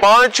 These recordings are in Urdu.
5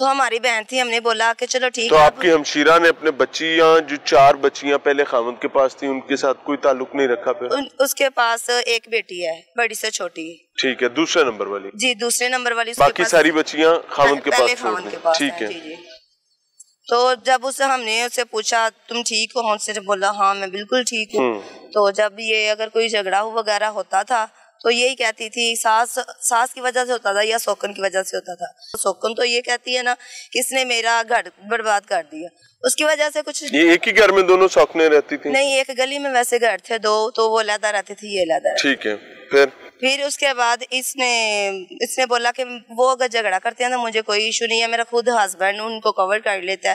تو ہماری بہن تھی, ہم نے بولا کہ چلو ٹھیک تو ہے. آپ کی ہمشیرہ نے اپنے بچیاں جو 4 بچیاں پہلے خاوند کے پاس تھیں ان کے ساتھ کوئی تعلق نہیں رکھا پھر؟ اس کے پاس ایک بیٹی ہے, بڑی سے چھوٹی. ٹھیک ہے, دوسرے نمبر والی؟ جی دوسرے نمبر والی. باقی ساری بچیاں خاوند کے پاس چھوڑ دیں. ٹھیک ہے. جی جی. تو جب ہم نے اس سے پوچھا تم ٹھیک ہو, اس نے بولا ہاں میں بالکل ٹھیک ہوں. تو جب یہ اگر کوئی جھگڑا وغیرہ ہوتا تھا تو یہی کہتی تھی ساس کی وجہ سے ہوتا تھا یا سوکن کی وجہ سے ہوتا تھا. سوکن تو یہ کہتی ہے نا کہ اس نے میرا گھر برباد کر دیا, اس کی وجہ سے کچھ. یہ ایک ہی گھر میں دونوں سوکنے رہتی تھی؟ نہیں, ایک گلی میں ویسے گھر تھے 2, تو وہ علیحدہ رہتی تھی, یہ علیحدہ. ٹھیک ہے. پھر اس کے بعد اس نے بولا کہ وہ اگر جھگڑا کرتے ہیں تو مجھے کوئی ایشو نہیں ہے, میرا خود ہسبینڈ ان کو کور کر لیتا ہے.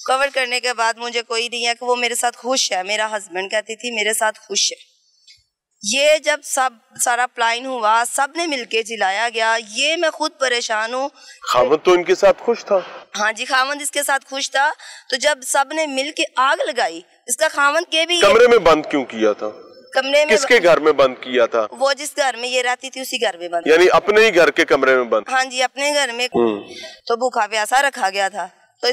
کور کرنے کے بعد مجھے کوئی نہیں ہے کہ وہ میرے ساتھ خوش ہے. میرا ہسبینڈ کہتی تھی میرے ساتھ خوش ہے. یہ جب سارا پلان ہوا, سب نے مل کے جلایا گیا, یہ میں خود پریشان ہوں. خاوند تو ان کے ساتھ خوش تھا؟ ہاں جی, خاوند اس کے ساتھ خوش تھا. تو جب سب نے مل کے آگ لگائی, اس کا خاوند کے بھی کمرے میں بند کیوں کیا تھا؟ کمرے میں. کس کے گھر میں بند کیا تھا؟ وہ جس گھر میں یہ رہتی تھی اسی گھر میں بند. یعنی اپنے ہی گھر کے کمرے میں بند؟ ہاں جی, اپنے گھر میں. تو بھوکا پیاسا رکھا گیا تھا. تو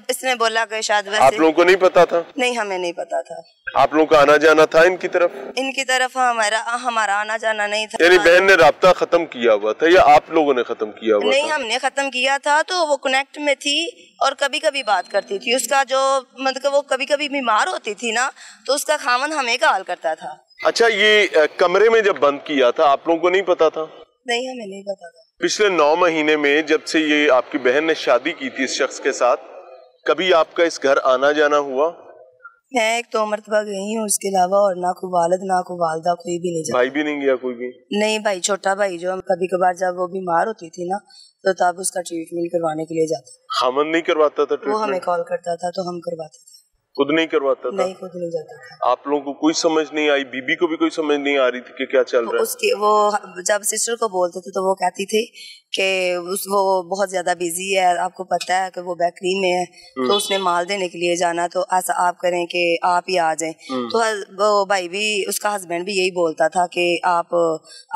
اس نے بولا کہ شاید ویسے. آپ لوگوں کو نہیں پتا تھا؟ نہیں, ہمیں نہیں پتا تھا. آپ لوگوں کا آنا جانا تھا ان کی طرف؟ ان کی طرف ہمارا آنا جانا نہیں تھا. یعنی بہن نے رابطہ ختم کیا ہوا تھا یا آپ لوگوں نے ختم کیا ہوا تھا؟ نہیں, ہم نے ختم کیا تھا. تو وہ کنیکٹ میں تھی اور کبھی کبھی بات کرتی تھی. اس کا جو مطلب وہ کبھی کبھی بیمار ہوتی تھی نا, تو اس کا خاوند ہمیں کال کرتا تھا. اچھا, یہ کمرے میں جب بند کیا تھا آپ لوگوں کو نہیں پتا تھا؟ نہیں, ہمیں نہیں پتا تھا. پچھلے 9 مہینے میں جب سے یہ آپ کی بہن نے شادی کی تھی اس شخص کے ساتھ, کبھی آپ کا اس گھر آنا جانا ہوا؟ میں 1-2 مرتبہ گئی ہوں, اس کے علاوہ اور نہ کوئی والد نہ کوئی والدہ, کوئی بھی نہیں جاتا. بھائی بھی نہیں گیا کوئی بھی؟ نہیں, بھائی, چھوٹا بھائی جو کبھی کبھار جب وہ بیمار ہوتی تھی نا تو تب اس کا ٹریٹمنٹ کروانے کے لیے جاتا. خاوند نہیں کرواتا تھا ٹریٹمنٹ؟ وہ ہمیں کال کرتا تھا تو ہم کرواتے تھے. خود نہیں کرواتا تھا؟ نہیں, خود نہیں جاتا تھا. آپ لوگوں کو کوئی سمجھ نہیں آئی, بیوی کو بھی کوئی سمجھ نہیں آ رہی تھی کہ کیا چل رہا ہے؟ اس کی وہ جب سسٹر کو بولتے تھے تو وہ کہتی تھی کہ وہ بہت زیادہ بیزی ہے, آپ کو پتا ہے کہ وہ بیکری میں ہے, تو اس نے مال دینے کے لیے جانا, تو ایسا آپ کریں کہ آپ ہی آ جائیں. تو وہ بھائی بھی, اس کا ہسبینڈ بھی یہی بولتا تھا کہ آپ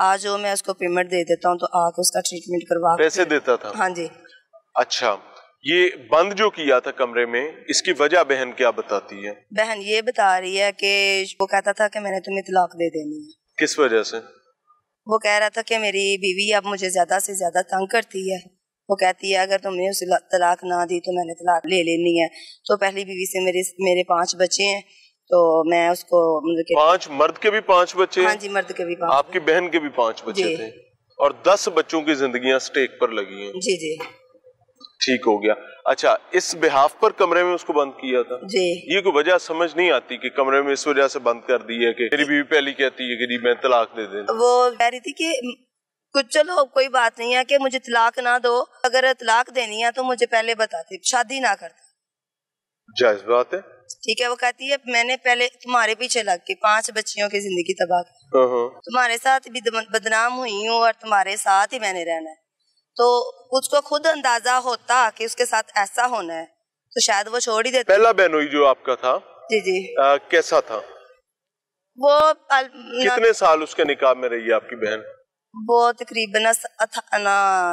آ جاؤ, میں اس کو پیمنٹ دے دیتا ہوں, تو آ کے اس کا ٹریٹمنٹ کروا. پیسے دیتا تھا؟ ہاں جی. اچھا, یہ بند جو کیا تھا کمرے میں, اس کی وجہ بہن کیا بتاتی ہے؟ بہن یہ بتا رہی ہے کہ وہ کہتا تھا کہ میں نے تمہیں طلاق دے دینی ہے. کس وجہ سے؟ وہ کہہ رہا تھا کہ میری بیوی اب مجھے زیادہ سے زیادہ تنگ کرتی ہے. وہ کہتی ہے اگر تم نے اسے طلاق نہ دی تو میں نے طلاق لے لینی ہے. تو پہلی بیوی سے میرے 5 بچے ہیں, تو میں اس کو 5 مرد کے بھی 5 بچے؟ ہاں جی, مرد کے بھی 5. آپ کی بہن کے بھی 5 بچے تھے, اور 10 بچوں کی زندگیاں سٹیک پر لگی ہیں. جی جی. ٹھیک ہو گیا. اچھا, اس بحاف پر کمرے میں اس کو بند کیا تھا؟ جی. یہ کوئی وجہ سمجھ نہیں آتی کہ کمرے میں اس وجہ سے بند کر دی ہے کہ میری بیوی پہلی کہتی ہے کہ میں طلاق دے دیں. وہ کہہ رہی تھی کہ کچھ چلو کوئی بات نہیں ہے کہ مجھے طلاق نہ دو, اگر طلاق دینی ہے تو مجھے پہلے بتاتے, شادی نہ کرتے. جائز بات ہے. ٹھیک ہے. وہ کہتی ہے میں نے پہلے تمہارے پیچھے لگ کے 5 بچیوں کی زندگی تباہ کی, تمہارے ساتھ بھی بدنام ہوئی ہوں اور تمہارے ساتھ ہی میں نے رہنا ہے. تو اس کو خود اندازہ ہوتا کہ اس کے ساتھ ایسا ہونا ہے تو شاید وہ چھوڑ ہی دیتا. پہلا بہنوئی جو آپ کا تھا, جی جی, کیسا تھا؟ وہ کتنے سال اس کے نکاح میں رہی ہے آپ کی بہن؟ وہ تقریباً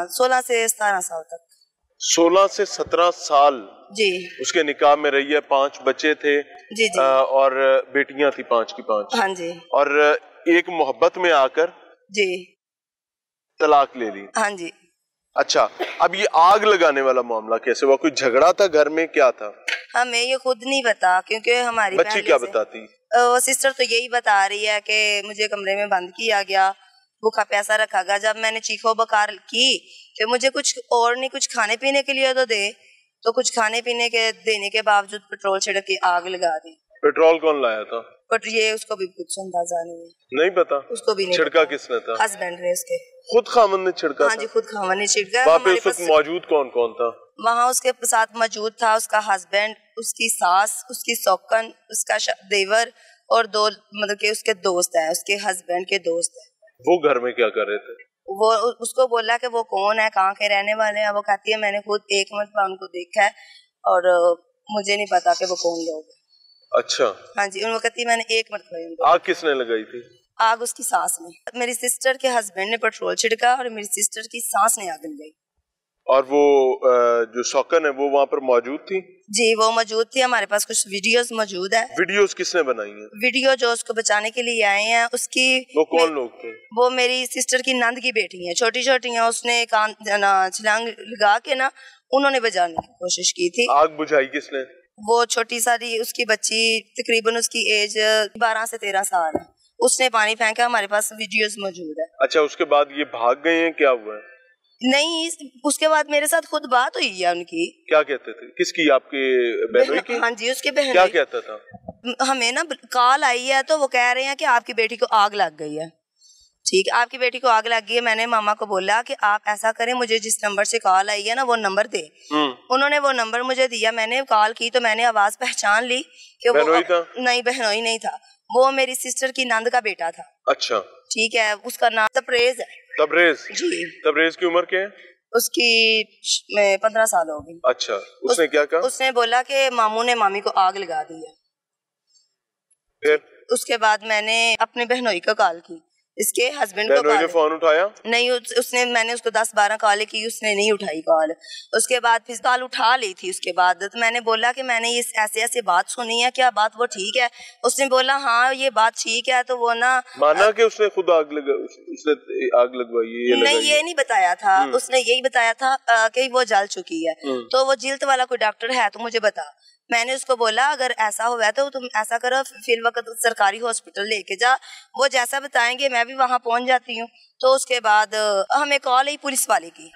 16 سے 17 سال تک. 16 سے 17 سال جی اس کے نکاح میں رہی ہے. 5 بچے تھے. جی جی. اور بیٹیاں تھی 5 کی 5. ہاں جی. اور ایک محبت میں آ کر جی طلاق لے لی. ہاں جی. اچھا, اب یہ آگ لگانے والا معاملہ کیسے ہوا؟ کوئی جھگڑا تھا گھر میں, کیا تھا؟ ہمیں یہ خود نہیں بتا, کیونکہ ہماری بچی کیا بتاتی؟ سسٹر تو یہی بتا رہی ہے کہ مجھے کمرے میں بند کیا گیا, بھوکا پیاسا رکھا گیا. جب میں نے چیخو بکار کی کہ مجھے کچھ اور نہیں, کچھ کھانے پینے کے لیے تو دے, تو کچھ کھانے پینے کے دینے کے باوجود پیٹرول چھڑک کے آگ لگا دی. پیٹرول کون لایا تھا؟ بٹ یہ اس کو بھی کچھ اندازہ نہیں ہے. نہیں پتا اس کو بھی نہیں. چھڑکا کس نے تھا؟ ہسبینڈ نے اس کے. خود خاوند نے چھڑکا؟ ہاں جی, خود خاوند نے چھڑکا. وہاں پہ اس وقت موجود کون کون تھا وہاں؟ اس کے ساتھ موجود تھا اس کا ہسبینڈ, اس کی ساس, اس کی سوکن, اس کا دیور, اور 2 مطلب کہ اس کے دوست ہیں, اس کے ہسبینڈ کے دوست ہیں. وہ گھر میں کیا کر رہے تھے؟ وہ اس کو بولا کہ وہ کون ہے, کہاں کے رہنے والے ہیں. وہ کہتی ہے میں نے خود 1 مرتبہ ان کو دیکھا ہے اور مجھے نہیں پتا کہ وہ کون لوگ ہیں. اچھا. ہاں جی. وہ کہتی ہے میں نے 1 مرتبہ. آگ کس نے لگائی تھی؟ آگ اس کی ساس نے. میری سسٹر کے ہسبینڈ نے پیٹرول چھڑکا اور میری سسٹر کی ساس نے آگ لگائی. اور وہ جو سوکن ہے وہ وہاں پر موجود تھی؟ جی وہ موجود تھی. ہمارے پاس کچھ ویڈیوز موجود ہے. ویڈیوز کس نے بنائی ہیں؟ ویڈیو جو اس کو بچانے کے لیے آئے ہیں اس کی. وہ کون لوگ تھے؟ وہ میری سسٹر کی نند کی بیٹی ہیں, چھوٹی چھوٹی ہیں. اس نے چھلانگ لگا کے نا انہوں نے بجانے کی کوشش کی تھی. آگ بجھائی کس نے؟ وہ چھوٹی ساری اس کی بچی, تقریباً اس کی ایج 12 سے 13 سال ہے. اس نے پانی پھینکا. ہمارے پاس ویڈیوز موجود ہے. اچھا, اس کے بعد یہ بھاگ گئے ہیں, کیا ہوا ہے؟ نہیں, اس کے بعد میرے ساتھ خود بات ہوئی ہے ان کی. کیا کہتے تھے؟ کس کی؟ آپ کے بہنوئی کی؟ ہاں جی, اس کے بہن. کیا کہتا تھا؟ ہمیں نا کال آئی ہے تو وہ کہہ رہے ہیں کہ آپ کی بیٹی کو آگ لگ گئی ہے. ٹھیک ہے, آپ کی بیٹی کو آگ لگ گئی ہے. میں نے ماما کو بولا کہ آپ ایسا کریں, مجھے جس نمبر سے کال آئی ہے نا وہ نمبر دے. انہوں نے وہ نمبر مجھے دیا. میں نے کال کی تو میں نے آواز پہچان لی کہ وہ نہیں, بہنوئی نہیں تھا. وہ میری سسٹر کی نند کا بیٹا تھا. اچھا ٹھیک ہے, اس کا نام تبریز ہے. تبریز؟ جی. تبریز کی عمر کیا ہے؟ اس کی 15 سال ہو گئی. اچھا, اس نے کیا کہا؟ اس نے بولا کہ ماموں نے مامی کو آگ لگا دی ہے. پھر اس کے بعد میں نے اپنے بہنوئی کو کال کی, اس کے ہسبینڈ کو. بہنوئی نے فون اٹھایا نہیں؟ اس نے, میں نے اس کو 10-12 کال کی, اس نے نہیں اٹھائی کال. اس کے بعد پھر کال اٹھا لی تھی. اس کے بعد میں نے بولا کہ میں نے یہ ایسے بات سنی ہے, کیا بات وہ ٹھیک ہے؟ اس نے بولا ہاں یہ بات ٹھیک ہے. تو وہ نا مانا کہ اس نے خود آگ لگوائی؟ نہیں, یہ نہیں بتایا تھا. اس نے یہی بتایا تھا کہ وہ جل چکی ہے. تو وہ جلد والا کوئی ڈاکٹر ہے تو مجھے بتا. میں نے اس کو بولا اگر ایسا ہوا ہے تو تم ایسا کرو, فی الوقت سرکاری ہاسپٹل لے کے جا, وہ جیسا بتائیں گے میں بھی وہاں پہنچ جاتی ہوں. تو اس کے بعد ہمیں کال آئی پولیس والے کی.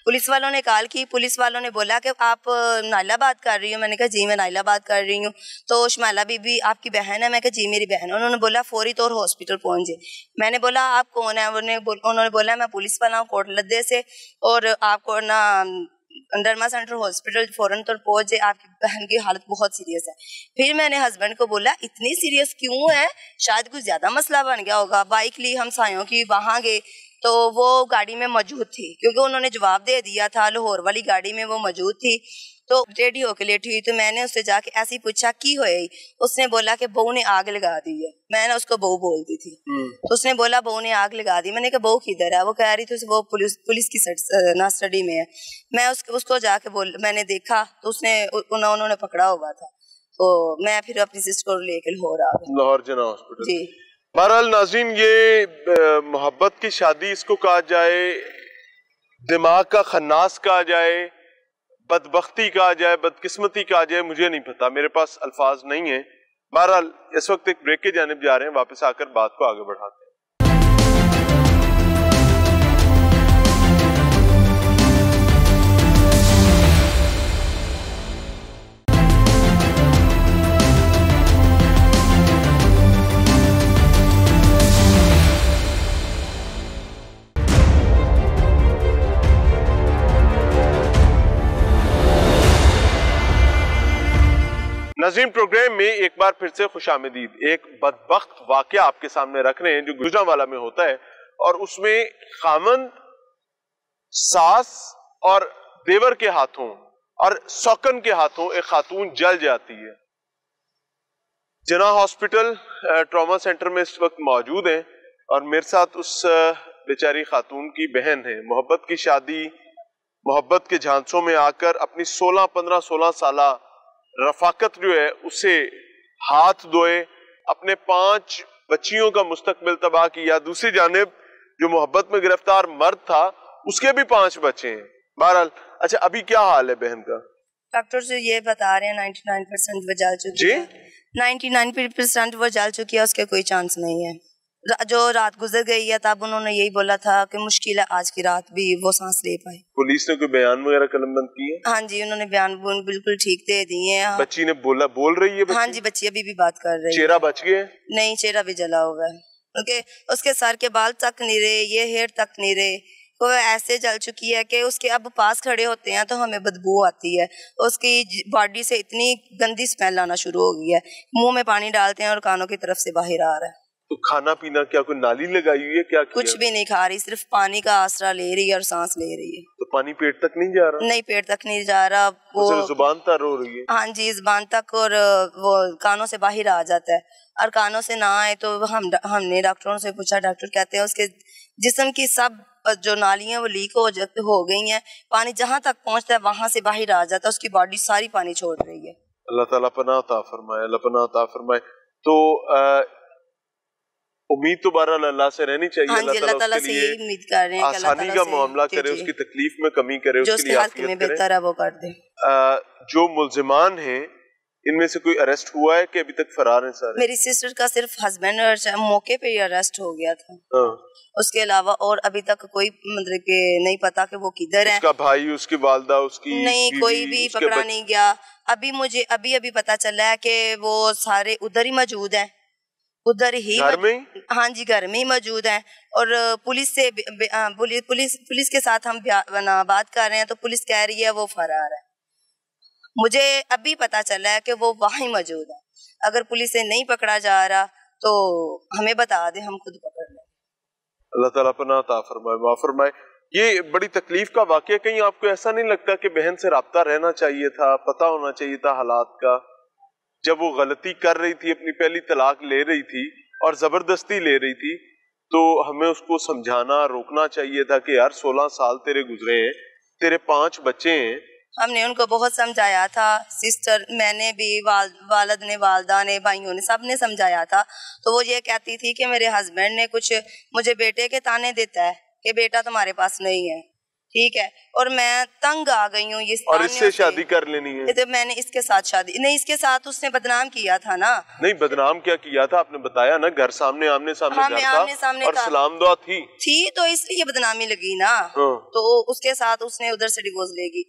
پولیس والوں نے کال کی. پولیس والوں نے بولا کہ آپ نائلہ بات کر رہی ہوں؟ میں نے کہا جی میں نائلہ بات کر رہی ہوں. تو شمائلہ بی بی آپ کی بہن ہے؟ میں کہا جی میری بہن. انہوں نے بولا فوری طور ہاسپٹل پہنچے. میں نے بولا آپ کون ہیں؟ انہوں نے بولا میں پولیس والا ہوں کوٹ لدے سے, اور آپ کو نا ڈرما سینٹر ہاسپٹل فوراً طور پہنچے, آپ کی بہن کی حالت بہت سیریس ہے. پھر میں نے ہسبینڈ کو بولا اتنی سیریس کیوں ہے, شاید کچھ زیادہ مسئلہ بن گیا ہوگا. بائک لی ہم سایوں کی, وہاں گئے تو وہ گاڑی میں موجود تھی, کیونکہ انہوں نے جواب دے دیا تھا, لاہور والی گاڑی میں وہ موجود تھی. تو ریڈی ہو کے لیٹی ہوئی. تو میں نے اس سے جا کے ایسے ہی پوچھا کی ہوئی؟ اس نے بولا کہ بہو نے آگ لگا دی ہے. میں نے اس کو بہو بولتی تھی. تو اس نے بولا بہو نے آگ لگا دی. میں نے کہا بہو کدھر ہے؟ وہ کہہ رہی تھی وہ پولیس کی اسٹڈی میں ہے. میں اس کو جا کے میں نے دیکھا تو انہوں نے پکڑا ہوا تھا. تو میں پھر اپنی سسٹر کو لے کے لاہور جنا ہاسپٹل. جی. بہرحال ناظرین, یہ محبت کی شادی اس کو کہا جائے, دماغ کا خناس کہا جائے, بدبختی کہا جائے, بدقسمتی کہا جائے, مجھے نہیں پتا, میرے پاس الفاظ نہیں ہیں. بہرحال اس وقت ایک بریک کی جانب جا رہے ہیں, واپس آ کر بات کو آگے بڑھاتے ہیں. ناظرین, پروگرام میں ایک بار پھر سے خوش آمدید. ایک بدبخت واقعہ آپ کے سامنے رکھ رہے ہیں جو گجرانوالہ میں ہوتا ہے, اور اس میں خامند, ساس اور دیور کے ہاتھوں اور سوکن کے ہاتھوں ایک خاتون جل جاتی ہے. جنا ہاسپٹل ٹراما سینٹر میں اس وقت موجود ہیں, اور میرے ساتھ اس بیچاری خاتون کی بہن ہے. محبت کی شادی, محبت کے جھانسوں میں آ کر اپنی 16 سالہ رفاقت جو ہے اسے ہاتھ دھوئے, اپنے 5 بچیوں کا مستقبل تباہ کیا. دوسری جانب جو محبت میں گرفتار مرد تھا اس کے بھی 5 بچے ہیں. بہرحال اچھا, ابھی کیا حال ہے بہن کا؟ ڈاکٹر سے یہ بتا رہے ہیں 99% وہ جل چکی ہے. 99% وہ جل چکی ہے, اس کے کوئی چانس نہیں ہے. جو رات گزر گئی ہے تب انہوں نے یہی بولا تھا کہ مشکل ہے آج کی رات بھی وہ سانس لے پائے. پولیس نے کوئی بیان وغیرہ قلم بند کی ہے؟ ہاں جی, انہوں نے بیان بالکل ٹھیک دے دیے ہیں. بچی نے بول رہی ہے؟ ہاں جی, بچی ابھی بھی بات کر رہی ہے. چہرہ بچ گیا؟ نہیں, چہرہ بھی جلا ہوا ہے, کیونکہ اس کے سر کے بال تک نہیں رہے, یہ ہیئر تک نہیں رہے. وہ ایسے جل چکی ہے کہ اس کے اب پاس کھڑے ہوتے ہیں تو ہمیں بدبو آتی ہے. اس کی باڈی سے اتنی گندی اسمیل آنا شروع ہو گئی ہے, منہ میں پانی ڈالتے ہیں اور کانوں کی طرف سے باہر آ رہا ہے. تو کھانا پینا کیا کوئی نالی لگائی ہوئی ہے؟ کیا کچھ بھی نہیں کھا رہی, صرف پانی کا آسرا لے رہی ہے اور سانس لے رہی ہے. تو پانی پیٹ تک نہیں جا رہا؟ نہیں, پیٹ تک نہیں جا رہا. وہ زبان تک رو رہی ہے؟ ہاں جی, زبان تک, اور وہ کانوں سے باہر آ جاتا ہے. اور کانوں سے نہ آئے تو ہم نے ڈاکٹروں سے پوچھا, ڈاکٹر کہتے ہیں اس کے جسم کی سب جو نالیاں وہ لیک ہو گئی ہیں, پانی جہاں تک پہنچتا ہے وہاں سے باہر آ جاتا ہے, اس کی باڈی ساری پانی چھوڑ رہی ہے. اللہ تعالیٰ پناہ عطا فرمائے, اللہ پناہ عطا فرمائے. تو امید تو بہرحال اللہ سے رہنی چاہیے. ہاں جی, اللہ تعالیٰ سے یہی امید کر رہے ہیں کہ اللہ آسانی کا معاملہ کرے, اس کی تکلیف میں کمی کرے, جو اس کے حق میں بہتر ہے وہ کر دے. جو ملزمان ہیں ان میں سے کوئی اریسٹ ہوا ہے کہ ابھی تک فرار ہیں سارے؟ میری سسٹر کا صرف ہسبینڈ موقع پہ ہی اریسٹ ہو گیا تھا, اس کے علاوہ اور ابھی تک کوئی مطلب کہ نہیں پتا کہ وہ کدھر ہے. اس کا بھائی, اس کی والدہ, اس کی نہیں, کوئی بھی پکڑا نہیں گیا. ابھی مجھے ابھی پتا چلا ہے کہ وہ سارے ادھر ہی موجود ہیں, ادھر ہی گھر میں. ہاں جی, گھر میں ہی موجود ہیں. اور پولیس کے ساتھ ہم بات کر رہے ہیں تو پولیس کہہ رہی ہے وہ فرار ہے. مجھے ابھی پتا چلا ہے کہ وہ وہیں موجود ہے. اگر پولیس سے نہیں پکڑا جا رہا تو ہمیں بتا دیں, ہم خود پکڑ لیں. اللہ تعالیٰ پناہ عطا فرمائے, معاف فرمائے. یہ بڑی تکلیف کا واقعہ. کہیں آپ کو ایسا نہیں لگتا کہ بہن سے رابطہ رہنا چاہیے تھا, پتہ ہونا چاہیے تھا حالات کا؟ جب وہ غلطی کر رہی تھی, اپنی پہلی طلاق لے رہی تھی اور زبردستی لے رہی تھی, تو ہمیں اس کو سمجھانا, روکنا چاہیے تھا کہ یار 16 سال تیرے گزرے ہیں, تیرے 5 بچے ہیں. ہم نے ان کو بہت سمجھایا تھا, سسٹر, میں نے بھی, والد نے, والدہ نے, بھائیوں نے, سب نے سمجھایا تھا. تو وہ یہ کہتی تھی کہ میرے ہسبینڈ نے کچھ مجھے بیٹے کے تانے دیتا ہے کہ بیٹا تمہارے پاس نہیں ہے, ٹھیک ہے, اور میں تنگ آ گئی ہوں. اور اس سے شادی کر لینی ہے. تو میں نے اس کے ساتھ شادی نہیں, اس کے ساتھ اس نے بدنام کیا تھا نا. نہیں, بدنام کیا کیا تھا آپ نے بتایا نا, گھر سامنے آمنے سامنے گھر تھا اور سلام دعا تھی تو اس لیے بدنامی لگی نا. تو اس کے ساتھ اس نے ادھر سے ڈیورس لے کے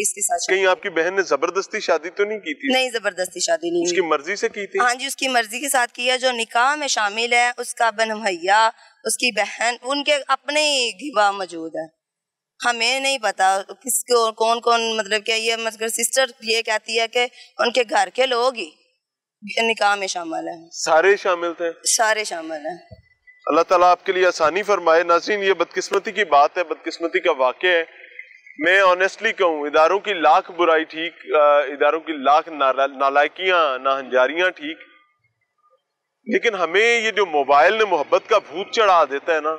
اس کے ساتھ. کہیں آپ کی بہن نے زبردستی شادی تو نہیں کی تھی؟ نہیں, زبردستی شادی نہیں, اس کی مرضی سے کی تھی. ہاں جی, اس کی مرضی کے ساتھ کیا. جو نکاح میں شامل ہے اس کا بن بھیا, اس کی بہن, ان کے اپنے گواہ موجود ہے. ہمیں نہیں پتا کس کو کون مطلب کہ یہ مطلب سسٹر یہ کہتی ہے کہ ان کے گھر کے لوگ ہی نکاح میں شامل ہیں. سارے شامل تھے؟ سارے شامل ہیں. اللہ تعالیٰ آپ کے لیے آسانی فرمائے. ناظرین, یہ بدقسمتی کی بات ہے, بدقسمتی کا واقعہ ہے. میں آنیسٹلی کہوں, اداروں کی لاکھ برائی ٹھیک, اداروں کی لاکھ نالائکیاں, ناہنجاریاں ٹھیک, لیکن ہمیں یہ جو موبائل نے محبت کا بھوت چڑھا دیتا ہے نا,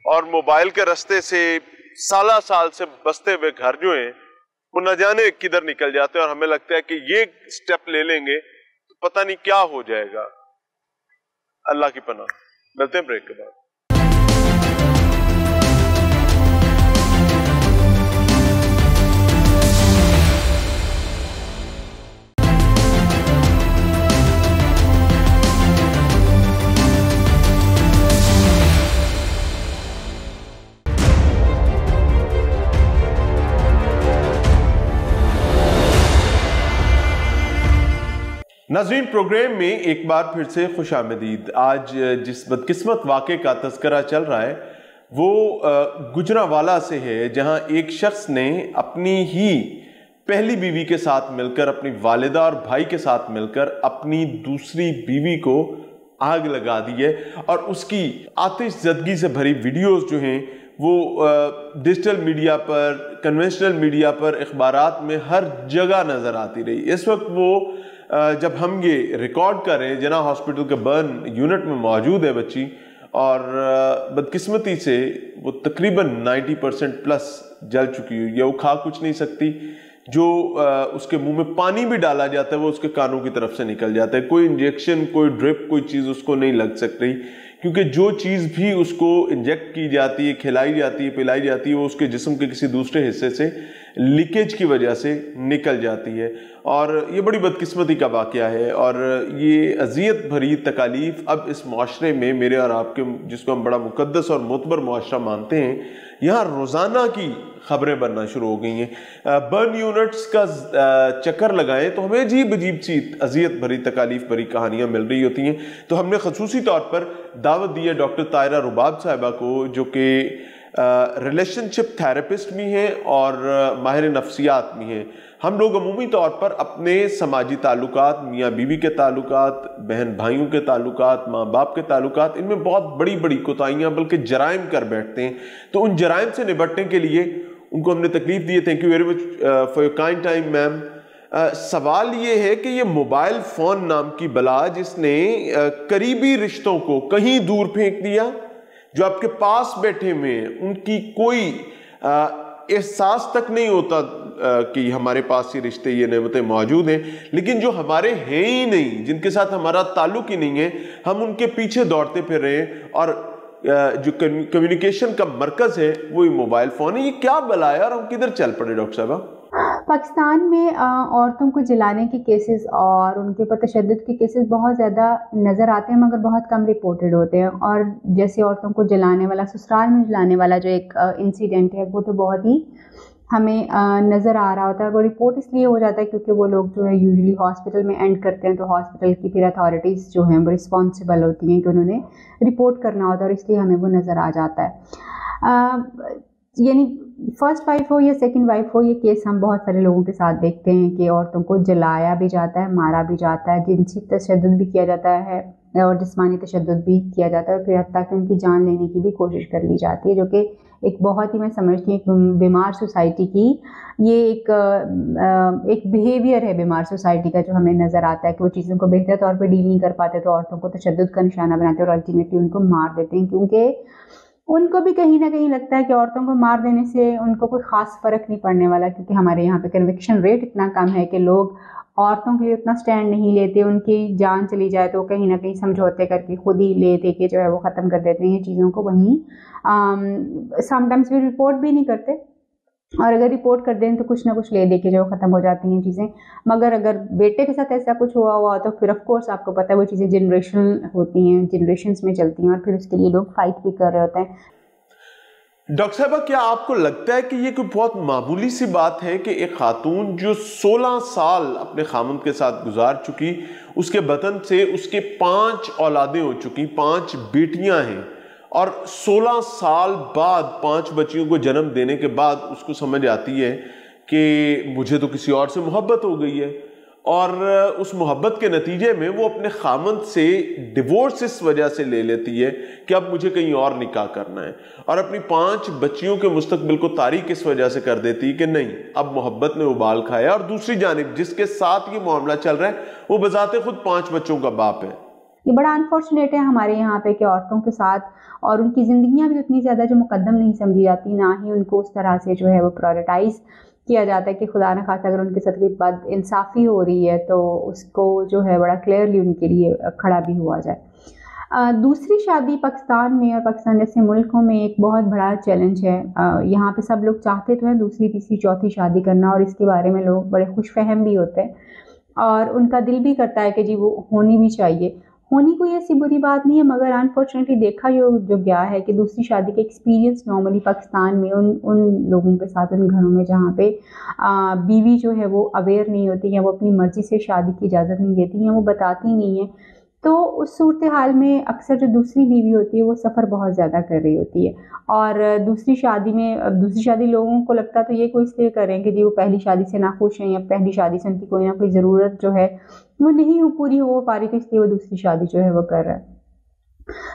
اور موبائل کے رستے سے سال سے بستے ہوئے گھر جو ہیں وہ نہ جانے کدھر نکل جاتے ہیں, اور ہمیں لگتا ہے کہ یہ سٹیپ لے لیں گے تو پتہ نہیں کیا ہو جائے گا. اللہ کی پناہ. ملتے ہیں بریک کے بعد. ناظرین, پروگرام میں ایک بار پھر سے خوش آمدید. آج جس بدقسمت واقعے کا تذکرہ چل رہا ہے وہ گجرانوالہ سے ہے, جہاں ایک شخص نے اپنی ہی پہلی بیوی کے ساتھ مل کر, اپنی والدہ اور بھائی کے ساتھ مل کر اپنی دوسری بیوی کو آگ لگا دی ہے. اور اس کی آتش زدگی سے بھری ویڈیوز جو ہیں وہ ڈیجیٹل میڈیا پر, کنونشنل میڈیا پر, اخبارات میں ہر جگہ نظر آتی رہی. اس وقت وہ جب ہم یہ ریکارڈ کر رہے ہیں, جنا ہاسپٹل کے برن یونٹ میں موجود ہے بچی, اور بدقسمتی سے وہ تقریباً 90% پلس جل چکی ہوئی ہے. وہ کھا کچھ نہیں سکتی. جو اس کے منہ میں پانی بھی ڈالا جاتا ہے وہ اس کے کانوں کی طرف سے نکل جاتا ہے. کوئی انجیکشن, کوئی ڈرپ, کوئی چیز اس کو نہیں لگ سکتی, کیونکہ جو چیز بھی اس کو انجیکٹ کی جاتی ہے, کھلائی جاتی ہے, پلائی جاتی ہے, وہ اس کے جسم کے کسی دوسرے حصے سے لیکیج کی وجہ سے نکل جاتی ہے. اور یہ بڑی بدقسمتی کا واقعہ ہے, اور یہ اذیت بھری تکالیف اب اس معاشرے میں, میرے اور آپ کے, جس کو ہم بڑا مقدس اور معتبر معاشرہ مانتے ہیں, یہاں روزانہ کی خبریں بننا شروع ہو گئی ہیں. برن یونٹس کا چکر لگائیں تو ہمیں عجیب عجیب سی اذیت بھری تکالیف بھری کہانیاں مل رہی ہوتی ہیں. تو ہم نے خصوصی طور پر دعوت دی ہے ڈاکٹر طاہرہ رباب صاحبہ کو, جو کہ ریلیشن شپ تھراپسٹ بھی ہیں اور ماہر نفسیات بھی ہیں. ہم لوگ عمومی طور پر اپنے سماجی تعلقات, میاں بیوی کے تعلقات, بہن بھائیوں کے تعلقات, ماں باپ کے تعلقات, ان میں بہت بڑی بڑی کوتاہیاں بلکہ جرائم کر بیٹھتے ہیں. تو ان جرائم سے نبٹنے کے لیے ان کو ہم نے تکلیف دی ہے. Thank you very much for your kind time ma'am. سوال یہ ہے کہ یہ موبائل فون نام کی بلا جس نے قریبی رشتوں کو کہیں دور پھینک دیا, جو آپ کے پاس بیٹھے ہوئے ہیں ان کی کوئی احساس تک نہیں ہوتا کہ ہمارے پاس یہ رشتے یہ نعمتیں موجود ہیں، لیکن جو ہمارے ہیں ہی نہیں، جن کے ساتھ ہمارا تعلق ہی نہیں ہے، ہم ان کے پیچھے دوڑتے پھر رہے ہیں، اور جو کمیونیکیشن کا مرکز ہے وہی موبائل فون ہے. یہ کیا بلا ہے اور ہم کدھر چل پڑے ڈاکٹر صاحبہ؟ پاکستان میں عورتوں کو جلانے کے کیسز اور ان کے اوپر تشدد کے کیسز بہت زیادہ نظر آتے ہیں، مگر بہت کم رپورٹڈ ہوتے ہیں. اور جیسے عورتوں کو جلانے والا، سسرال میں جلانے والا جو ایک انسیڈنٹ ہے، وہ تو بہت ہی ہمیں نظر آ رہا ہوتا ہے. وہ رپورٹ اس لیے ہو جاتا ہے کیونکہ وہ لوگ جو ہے یوزلی ہاسپٹل میں اینڈ کرتے ہیں، تو ہاسپٹل کی پھر اتھارٹیز جو ہیں وہ رسپانسبل ہوتی ہیں کہ انہوں نے رپورٹ کرنا ہوتا ہے، اور اس لیے ہمیں وہ نظر آ جاتا ہے. یعنی فرسٹ وائف ہو یا سیکنڈ وائف ہو، یہ کیس ہم بہت سارے لوگوں کے ساتھ دیکھتے ہیں کہ عورتوں کو جلایا بھی جاتا ہے، مارا بھی جاتا ہے، جنسی تشدد بھی کیا جاتا ہے اور جسمانی تشدد بھی کیا جاتا ہے، پھر حتیٰ کہ ان کی جان لینے کی بھی کوشش کر لی جاتی ہے، جو کہ ایک بہت ہی میں سمجھتی ہوں ایک بیمار سوسائٹی کی یہ ایک بیہیویئر ہے بیمار سوسائٹی کا، جو ہمیں نظر آتا ہے کہ وہ چیزوں کو بہتر طور پہ ڈیل نہیں کر پاتے تو عورتوں کو تشدد کا نشانہ بناتے ہیں اور الٹیمیٹلی ان کو مار دیتے ہیں، کیونکہ ان کو بھی کہیں نہ کہیں لگتا ہے کہ عورتوں کو مار دینے سے ان کو کوئی خاص فرق نہیں پڑنے والا، کیونکہ ہمارے یہاں پہ کنوکشن ریٹ اتنا کم ہے کہ لوگ عورتوں کے لیے اتنا سٹینڈ نہیں لیتے. ان کی جان چلی جائے تو کہیں نہ کہیں سمجھوتے کر کے خود ہی لے دے کے جو ہے وہ ختم کر دیتے ہیں چیزوں کو. وہیں سم ٹائمز بھی رپورٹ بھی نہیں کرتے، اور اگر رپورٹ کر دیں تو کچھ نہ کچھ لے دے کے جو ختم ہو جاتی ہیں چیزیں. مگر اگر بیٹے کے ساتھ ایسا کچھ ہوا تو پھر آف کورس آپ کو پتہ ہے وہ چیزیں جنریشنل ہوتی ہیں، جنریشنز میں چلتی ہیں، اور پھر اس کے لیے لوگ فائٹ بھی کر رہے ہوتے ہیں. ڈاکٹر صاحبہ، کیا آپ کو لگتا ہے کہ یہ کوئی بہت معمولی سی بات ہے کہ ایک خاتون جو 16 سال اپنے خامند کے ساتھ گزار چکی، اس کے بطن سے اس کے 5 اولادیں ہو چکی، 5 بیٹیاں ہیں، اور 16 سال بعد 5 بچیوں کو جنم دینے کے بعد اس کو سمجھ آتی ہے کہ مجھے تو کسی اور سے محبت ہو گئی ہے، اور اس محبت کے نتیجے میں وہ اپنے خامند سے ڈیورس اس وجہ سے لے لیتی ہے کہ اب مجھے کہیں اور نکاح کرنا ہے، اور اپنی 5 بچیوں کے مستقبل کو تاریک اس وجہ سے کر دیتی ہے کہ نہیں، اب محبت نے ابال کھایا. اور دوسری جانب جس کے ساتھ یہ معاملہ چل رہا ہے وہ بذات خود 5 بچوں کا باپ ہے. یہ بڑا انفارچونیٹ ہے ہمارے یہاں پہ کہ عورتوں کے ساتھ اور ان کی زندگیاں بھی اتنی زیادہ جو مقدم نہیں سمجھی جاتی، نہ ہی ان کو اس طرح سے جو ہے وہ پرائورٹائز کیا جاتا ہے کہ خدا نہ خواستہ اگر ان کے ساتھ کوئی بد انصافی ہو رہی ہے تو اس کو جو ہے بڑا کلیئرلی ان کے لیے کھڑا بھی ہوا جائے. دوسری شادی پاکستان میں اور پاکستان جیسے ملکوں میں ایک بہت بڑا چیلنج ہے. یہاں پہ سب لوگ چاہتے تو ہیں دوسری تیسری چوتھی شادی کرنا، اور اس کے بارے میں لوگ بڑے خوش فہم بھی ہوتے ہیں، اور ان کا دل بھی کرتا ہے کہ جی وہ ہونی بھی چاہیے. ہونی کوئی ایسی بری بات نہیں ہے، مگر انفارچونیٹلی دیکھا جو گیا ہے کہ دوسری شادی کے ایکسپیرینس نارملی پاکستان میں ان لوگوں کے ساتھ، ان گھروں میں جہاں پہ بیوی جو ہے وہ اویئر نہیں ہوتی، یا وہ اپنی مرضی سے شادی کی اجازت نہیں دیتی، یا وہ بتاتی نہیں ہیں، تو اس صورتحال میں اکثر جو دوسری بیوی ہوتی ہے وہ سفر بہت زیادہ کر رہی ہوتی ہے. اور دوسری شادی لوگوں کو لگتا تو یہ کوئی اس لیے کریں کہ جی وہ پہلی شادی سے ناخوش ہیں، یا پہلی شادی سے ان کی کوئی نہ کوئی ضرورت جو ہے وہ نہیں پوری ہو پا رہی، تو اس لیے وہ دوسری شادی جو ہے وہ کر رہا ہے.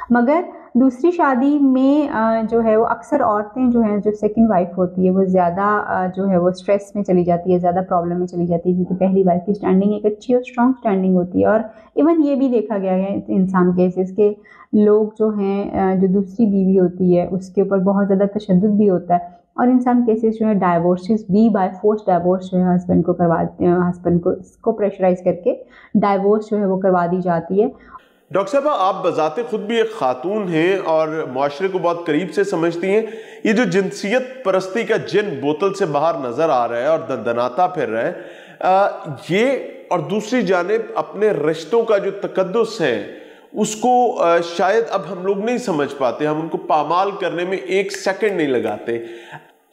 مگر دوسری شادی میں جو ہے وہ اکثر عورتیں جو ہیں جو سیکنڈ وائف ہوتی ہے وہ زیادہ جو ہے وہ اسٹریس میں چلی جاتی ہے، زیادہ پرابلم میں چلی جاتی ہے، کیونکہ پہلی وائف کی سٹینڈنگ ایک اچھی اور اسٹرانگ سٹینڈنگ ہوتی ہے. اور ایون یہ بھی دیکھا گیا ہے انسان کیسز کے لوگ جو ہیں جو دوسری بیوی ہوتی ہے اس کے اوپر بہت زیادہ تشدد بھی ہوتا ہے، اور انسان کیسز جو ہے ڈائیورسز بھی بائی فورس ڈائیورس جو ہے ہسبینڈ کو کرواتے ہیں، ہسبینڈ کو پریشرائز کر کے ڈائیورس جو ہے وہ کروا دی جاتی ہے. ڈاکٹر صاحبہ، آپ بذات خود بھی ایک خاتون ہیں اور معاشرے کو بہت قریب سے سمجھتی ہیں. یہ جو جنسیت پرستی کا جن بوتل سے باہر نظر آ رہا ہے اور دندناتا پھر رہا ہے، یہ اور دوسری جانب اپنے رشتوں کا جو تقدس ہے اس کو شاید اب ہم لوگ نہیں سمجھ پاتے، ہم ان کو پامال کرنے میں 1 سیکنڈ نہیں لگاتے.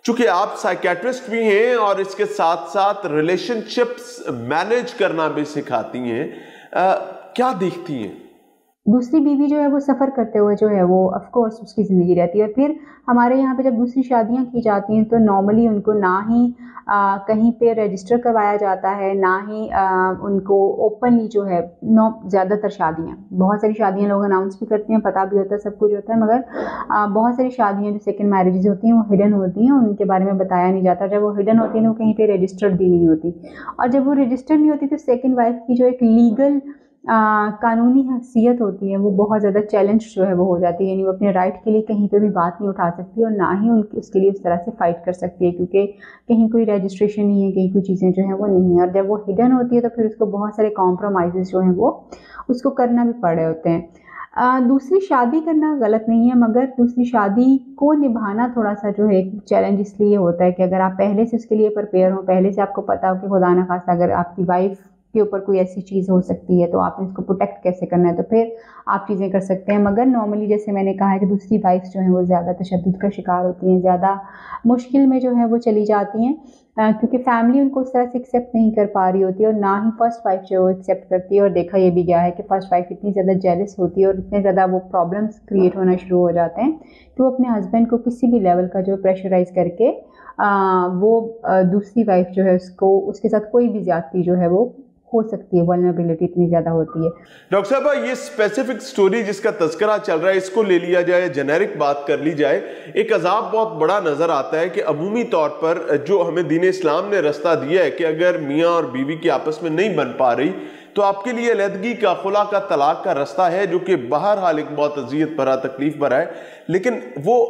چونکہ آپ سائیکیٹرسٹ بھی ہیں اور اس کے ساتھ ساتھ ریلیشن شپس مینیج کرنا بھی سکھاتی ہیں، کیا دیکھتی ہیں؟ دوسری بیوی جو ہے وہ سفر کرتے ہوئے جو ہے وہ آف کورس اس کی زندگی رہتی ہے. اور پھر ہمارے یہاں پہ جب دوسری شادیاں کی جاتی ہیں تو نارملی ان کو نہ ہی کہیں پہ رجسٹر کروایا جاتا ہے، نہ ہی ان کو اوپنلی جو ہے زیادہ تر شادیاں، بہت ساری شادیاں لوگ اناؤنس بھی کرتے ہیں، پتہ بھی ہوتا ہے، سب کچھ ہوتا ہے، مگر بہت ساری شادیاں جو سیکنڈ میرجز ہوتی ہیں وہ ہڈن ہوتی ہیں، ان کے بارے میں بتایا نہیں جاتا. جب وہ ہڈن ہوتی ہیں وہ کہیں پہ رجسٹرڈ بھی نہیں ہوتی، اور جب وہ رجسٹرڈ نہیں ہوتی تو سیکنڈ وائف کی جو ایک لیگل قانونی حیثیت ہوتی ہے وہ بہت زیادہ چیلنج جو ہے وہ ہو جاتی ہے، یعنی وہ اپنے رائٹ کے لیے کہیں پہ بھی بات نہیں اٹھا سکتی اور نہ ہی اس کے لیے اس طرح سے فائٹ کر سکتی ہے، کیونکہ کہیں کوئی رجسٹریشن نہیں ہے، کہیں کوئی چیزیں جو ہیں وہ نہیں ہیں، اور جب وہ ہڈن ہوتی ہے تو پھر اس کو بہت سارے کمپرومائزز جو ہیں وہ اس کو کرنا بھی پڑ رہے ہوتے ہیں۔ دوسری شادی کرنا غلط نہیں ہے، مگر دوسری شادی کو نبھانا تھوڑا سا جو ہے ایک چیلنج اس لیے ہوتا ہے کہ اگر آپ پہلے سے اس کے لیے پریپیئر ہوں، پہلے سے آپ کو پتا ہو کہ خدا نہ خواستہ اگر آپ کی وائف کے اوپر کوئی ایسی چیز ہو سکتی ہے تو آپ نے اس کو پروٹیکٹ کیسے کرنا ہے، تو پھر آپ چیزیں کر سکتے ہیں۔ مگر نارملی جیسے میں نے کہا ہے کہ دوسری وائفس جو ہیں وہ زیادہ تشدد کا شکار ہوتی ہیں، زیادہ مشکل میں جو ہے وہ چلی جاتی ہیں، کیونکہ فیملی ان کو اس طرح سے ایکسیپٹ نہیں کر پا رہی ہوتی ہے، اور نہ ہی فرسٹ وائف جو ہے وہ ایکسیپٹ کرتی ہے۔ اور دیکھا یہ بھی گیا ہے کہ فرسٹ وائف اتنی زیادہ جیلس ہوتی ہے اور اتنے زیادہ وہ پرابلمس کریٹ ہونا شروع ہو جاتے ہیں کہ وہ اپنے ہسبینڈ کو کسی بھی لیول کا جو پریشرائز کر کے وہ دوسری وائف جو ہے اس کے ساتھ کوئی بھی زیادتی جو ہے وہ ہو سکتی ہے، ولنریبلٹی اتنی زیادہ ہوتی ہے۔ ڈاکٹر صاحبہ یہ اسپیسیفک سٹوری جس کا تذکرہ چل رہا ہے اس کو لے لیا جائے، جنیرک بات کر لی جائے، ایک عذاب بہت بڑا نظر آتا ہے کہ عمومی طور پر جو ہمیں دین اسلام نے رستہ دیا ہے کہ اگر میاں اور بیوی کی آپس میں نہیں بن پا رہی تو آپ کے لیے علیحدگی کا، خلا کا، طلاق کا رستہ ہے، جو کہ بہرحال ایک بہت اذیت بھرا، تکلیف بھرا ہے، لیکن وہ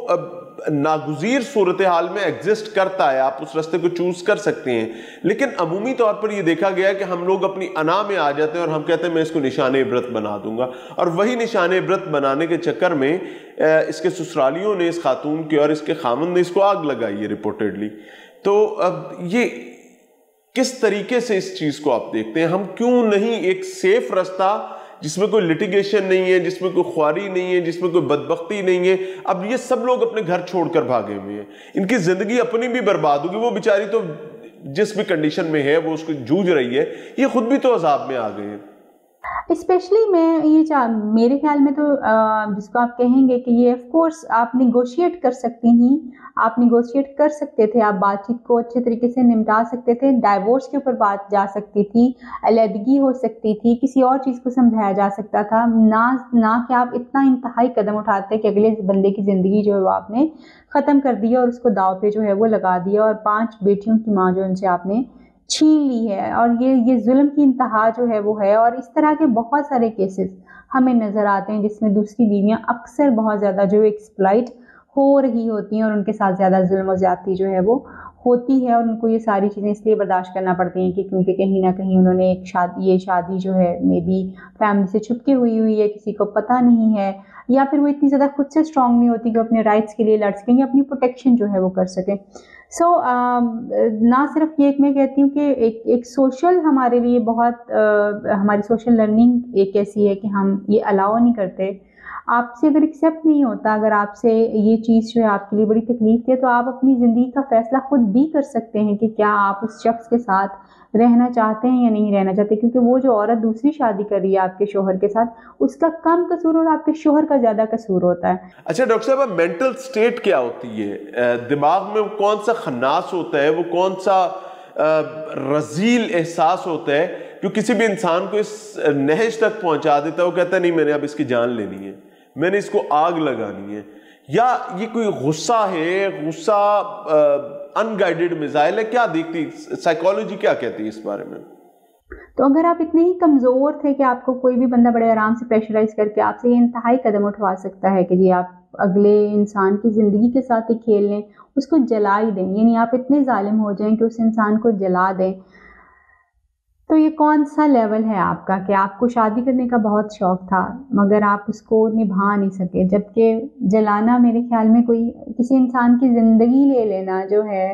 ناگزیر صورتحال میں ایگزسٹ کرتا ہے، آپ اس رستے کو چوز کر سکتے ہیں۔ لیکن عمومی طور پر یہ دیکھا گیا ہے کہ ہم لوگ اپنی انا میں آ جاتے ہیں اور ہم کہتے ہیں میں اس کو نشان عبرت بنا دوں گا، اور وہی نشان عبرت بنانے کے چکر میں اس کے سسرالیوں نے، اس خاتون کے اور اس کے خامن نے اس کو آگ لگائی ہے ریپورٹڈلی۔ تو اب یہ کس طریقے سے اس چیز کو آپ دیکھتے ہیں؟ ہم کیوں نہیں ایک سیف رستہ جس میں کوئی لٹیگیشن نہیں ہے، جس میں کوئی خواری نہیں ہے، جس میں کوئی بدبختی نہیں ہے، اب یہ سب لوگ اپنے گھر چھوڑ کر بھاگے ہوئے ہیں، ان کی زندگی اپنی بھی برباد ہوگی، وہ بیچاری تو جس بھی کنڈیشن میں ہے وہ اس کو جوجھ رہی ہے، یہ خود بھی تو عذاب میں آ گئے ہیں۔ اسپیشلی میرے خیال میں تو جس کو آپ کہیں گے کہ یہ آف کورس آپ نیگوشیٹ کر سکتی ہیں، آپ نیگوشیٹ کر سکتے تھے، آپ بات چیت کو اچھے طریقے سے نمٹا سکتے تھے، ڈائیورس کے اوپر بات جا سکتی تھی، علیحدگی ہو سکتی تھی، کسی اور چیز کو سمجھایا جا سکتا تھا، نہ کہ آپ اتنا انتہائی قدم اٹھاتے کہ اگلے بندے کی زندگی جو ہے وہ آپ نے ختم کر دی اور اس کو داؤ پہ جو ہے وہ لگا دیا، اور 5 بیٹیوں کی ماں جو ان سے آپ نے چھین لی ہے، اور یہ ظلم کی انتہا جو ہے وہ ہے۔ اور اس طرح کے بہت سارے کیسز ہمیں نظر آتے ہیں جس میں دوسری بیویاں اکثر بہت زیادہ جو ایکسپلائٹ ہو رہی ہوتی ہیں اور ان کے ساتھ زیادہ ظلم و زیادتی جو ہے وہ ہوتی ہے، اور ان کو یہ ساری چیزیں اس لیے برداشت کرنا پڑتی ہیں کہ کیونکہ کہیں نہ کہیں انہوں نے ایک شادی جو ہے مے بی فیملی سے چھپ کے ہوئی ہے، کسی کو پتہ نہیں ہے، یا پھر وہ اتنی زیادہ خود سے اسٹرانگ نہیں ہوتی کہ اپنے رائٹس کے لیے لڑ سکیں یا اپنی پروٹیکشن جو ہے وہ کر سکیں۔ سو نہ صرف یہ میں کہتی ہوں کہ ایک سوشل ہمارے لیے بہت ہماری سوشل لرننگ ایک ایسی ہے کہ ہم یہ الاؤ نہیں کرتے، آپ سے اگر ایکسیپٹ نہیں ہوتا، اگر آپ سے یہ چیز جو ہے آپ کے لیے بڑی تکلیف ہے، تو آپ اپنی زندگی کا فیصلہ خود بھی کر سکتے ہیں کہ کیا آپ اس شخص کے ساتھ رہنا چاہتے ہیں یا نہیں رہنا چاہتے، کیونکہ وہ جو عورت دوسری شادی کر رہی ہے آپ کے شوہر کے ساتھ، اس کا کم قصور اور آپ کے شوہر کا زیادہ قصور ہوتا ہے۔ اچھا ڈاکٹر صاحب، مینٹل سٹیٹ کیا ہوتی ہے؟ دماغ میں کون سا خناس ہوتا ہے، وہ کون سا رذیل احساس ہوتا ہے جو کسی بھی انسان کو اس نہج تک پہنچا دیتا ہے، وہ کہتا ہے نہیں میں نے اب اس کی جان لینی ہے، میں نے اس کو آگ لگانی ہے؟ یا یہ کوئی غصہ ہے، غصہ ان گائیڈڈ میزائل ہے؟ کیا دیکھتی سائیکالوجی، کیا کہتی ہے اس بارے میں؟ تو اگر آپ اتنے ہی کمزور تھے کہ آپ کو کوئی بھی بندہ بڑے آرام سے پریشرائز کر کے آپ سے یہ انتہائی قدم اٹھوا سکتا ہے کہ جی آپ اگلے انسان کی زندگی کے ساتھ ہی کھیل لیں، اس کو جلا ہی دیں، یعنی آپ اتنے ظالم ہو جائیں کہ اس انسان کو جلا دیں، تو یہ کون سا لیول ہے آپ کا کہ آپ کو شادی کرنے کا بہت شوق تھا مگر آپ اس کو نبھا نہیں سکے؟ جبکہ جلانا میرے خیال میں کوئی کسی انسان کی زندگی لے لینا جو ہے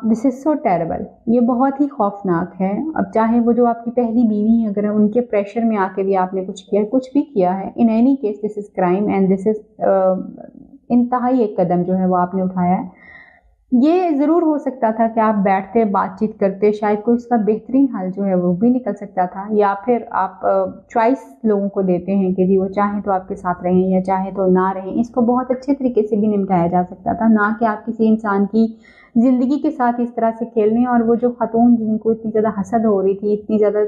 دس از سو ٹیریبل، یہ بہت ہی خوفناک ہے۔ اب چاہے وہ جو آپ کی پہلی بیوی ہیں، اگر ان کے پریشر میں آ کے بھی آپ نے کچھ بھی کیا ہے، in any case this is crime and this is انتہائی ایک قدم جو ہے وہ آپ نے اٹھایا ہے۔ یہ ضرور ہو سکتا تھا کہ آپ بیٹھتے بات چیت کرتے، شاید کوئی اس کا بہترین حل جو ہے وہ بھی نکل سکتا تھا، یا پھر آپ چوائس لوگوں کو دیتے ہیں کہ جی وہ چاہیں تو آپ کے ساتھ رہیں یا چاہیں تو نہ رہیں، اس کو بہت اچھے طریقے سے بھی نمٹایا جا سکتا تھا، نہ کہ آپ کسی انسان کی زندگی کے ساتھ اس طرح سے کھیلنے۔ اور وہ جو خاتون جن کو اتنی زیادہ حسد ہو رہی تھی، اتنی زیادہ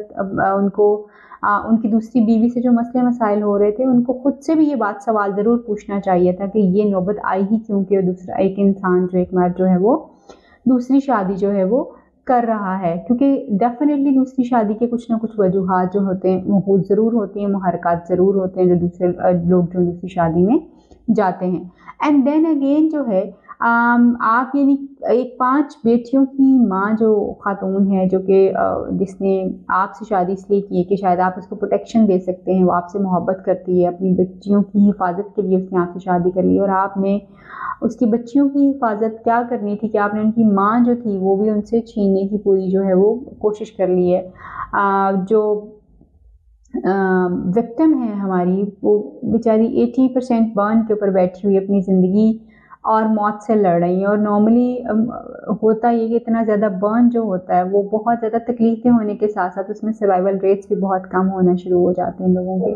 ان کی دوسری بیوی سے جو مسئلے مسائل ہو رہے تھے، ان کو خود سے بھی یہ بات سوال ضرور پوچھنا چاہیے تھا کہ یہ نوبت آئی ہی کیوں کہ دوسرا ایک انسان جو ایک مرد جو ہے وہ دوسری شادی جو ہے وہ کر رہا ہے، کیونکہ ڈیفینیٹلی دوسری شادی کے کچھ نہ کچھ وجوہات جو ہوتے ہیں وہ ضرور ہوتی ہیں، محرکات ضرور ہوتے ہیں جو دوسرے لوگ جو دوسری شادی میں جاتے ہیں. اینڈ دین اگین جو ہے آپ یعنی ایک 5 بیٹیوں کی ماں جو خاتون ہے جو کہ جس نے آپ سے شادی اس لیے کی ہے کہ شاید آپ اس کو پروٹیکشن دے سکتے ہیں، وہ آپ سے محبت کرتی ہے، اپنی بچیوں کی حفاظت کے لیے اس نے آپ سے شادی کر لی، اور آپ نے اس کی بچیوں کی حفاظت کیا کرنی تھی کہ آپ نے ان کی ماں جو تھی وہ بھی ان سے چھیننے کی پوری جو ہے وہ کوشش کر لی ہے. جو وکٹم ہے ہماری وہ بیچاری 80% برن کے اوپر بیٹھی ہوئی اپنی زندگی اور موت سے لڑ رہی ہیں. اور نارملی ہوتا یہ کہ اتنا زیادہ برن جو ہوتا ہے وہ بہت زیادہ تکلیفیں ہونے کے ساتھ ساتھ اس میں سروائیول ریٹس بھی بہت کم ہونا شروع ہو جاتے ہیں لوگوں کے.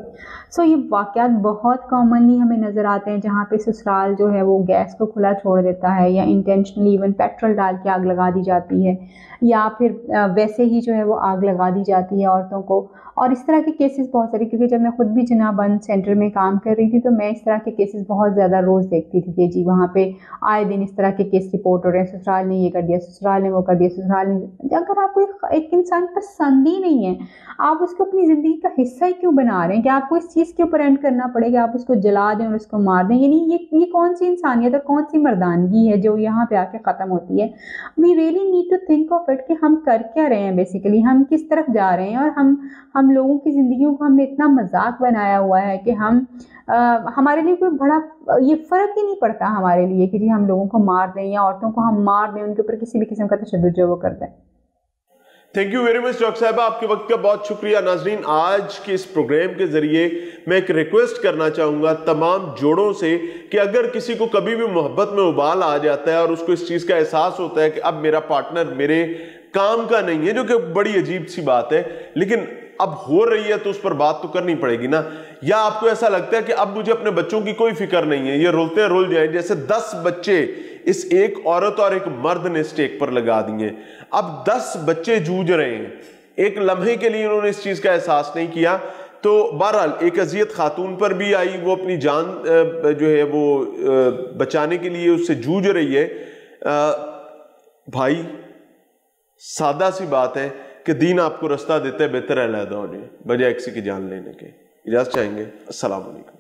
سو یہ واقعات بہت کامنلی ہمیں نظر آتے ہیں جہاں پہ سسرال جو ہے وہ گیس کو کھلا چھوڑ دیتا ہے، یا انٹینشنلی ایون پیٹرول ڈال کے آگ لگا دی جاتی ہے، یا پھر ویسے ہی جو ہے وہ آگ لگا دی جاتی ہے عورتوں کو. اور اس طرح کے کیسز بہت سارے، کیونکہ جب میں خود بھی جناح بند سینٹر میں کام کر رہی تھی تو میں اس طرح کے کیسز بہت زیادہ روز دیکھتی تھی کہ جی وہاں پہ آئے دن اس طرح کے کیس رپورٹ ہو رہے ہیں، سسرال نے یہ کر دیا، سسرال نے وہ کر دیا، سسرال نے. اگر آپ کو ایک انسان پسند ہی نہیں ہے، آپ اس کو اپنی زندگی کا حصہ ہی کیوں بنا رہے ہیں کہ آپ کو اس چیز کے اوپر اینڈ کرنا پڑے گا آپ اس کو جلا دیں اور اس کو مار دیں؟ یعنی یہ کون سی انسانیت اور کون سی مردانگی ہے جو یہاں پہ آ کے ختم ہوتی ہے؟ We really need to think of it کہ ہم کر کیا رہے ہیں، بیسیکلی ہم کس طرف جا رہے ہیں. اور ہم لوگوں کی زندگیوں کو ہم نے اتنا مذاق بنایا ہوا ہے کہ ہمارے لیے کوئی بڑا یہ فرق ہی نہیں پڑتا ہمارے لیے کہ جی ہم لوگوں کو مار دیں یا عورتوں کو ہم مار دیں، ان کے اوپر کسی بھی قسم کا تشدد جو وہ کرتے ہیں. Thank you very much doctor صاحبہ، آپ کے وقت کا بہت شکریہ. ناظرین، آج کے اس پروگرام کے ذریعے میں ایک ریکویسٹ کرنا چاہوں گا تمام جوڑوں سے کہ اگر کسی کو کبھی بھی محبت میں ابال آ جاتا ہے اور اس کو اس چیز کا احساس ہوتا ہے کہ اب میرا پارٹنر میرے کام کا نہیں ہے، جو کہ بڑی عجیب سی بات ہے، لیکن اب ہو رہی ہے تو اس پر بات تو کرنی پڑے گی نا. یا آپ کو ایسا لگتا ہے کہ اب مجھے اپنے بچوں کی کوئی فکر نہیں ہے، یہ رولتے ہیں رول جائیں، جیسے 10 بچے اس ایک عورت اور ایک مرد نے اسٹیک پر لگا دیے، اب 10 بچے جوجھ رہے ہیں، ایک لمحے کے لیے انہوں نے اس چیز کا احساس نہیں کیا. تو بہرحال ایک اذیت خاتون پر بھی آئی، وہ اپنی جان جو ہے وہ بچانے کے لیے اس سے جوجھ رہی ہے. بھائی سادہ سی بات ہے کہ دین آپ کو رستہ دیتا ہے بہتر ہے علیحدہ ہو جائے بجائے کسی کی جان لینے کے. اجازت چاہیں گے. السلام علیکم.